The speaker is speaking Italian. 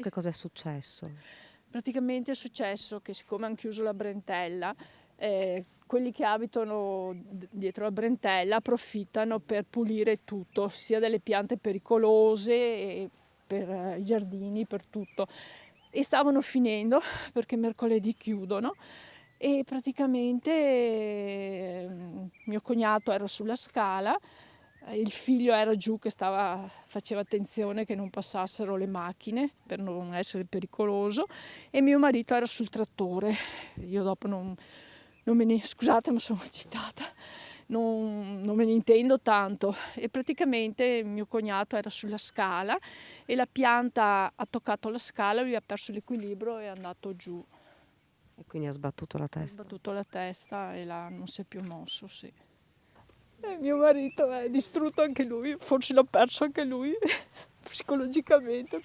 che cosa è successo? Praticamente è successo che siccome hanno chiuso la Brentella, quelli che abitano dietro la Brentella approfittano per pulire tutto, sia delle piante pericolose, e per i giardini, per tutto. E stavano finendo perché mercoledì chiudono e praticamente mio cognato era sulla scala, il figlio era giù che faceva attenzione che non passassero le macchine per non essere pericoloso, e mio marito era sul trattore. Io dopo scusate ma sono eccitata, non me ne intendo tanto, e praticamente mio cognato era sulla scala e la pianta ha toccato la scala, lui ha perso l'equilibrio e è andato giù. E quindi ha sbattuto la Ha testa. sbattuto la testa e non si è più mosso, sì. E mio marito è distrutto anche lui, forse l'ha perso anche lui psicologicamente.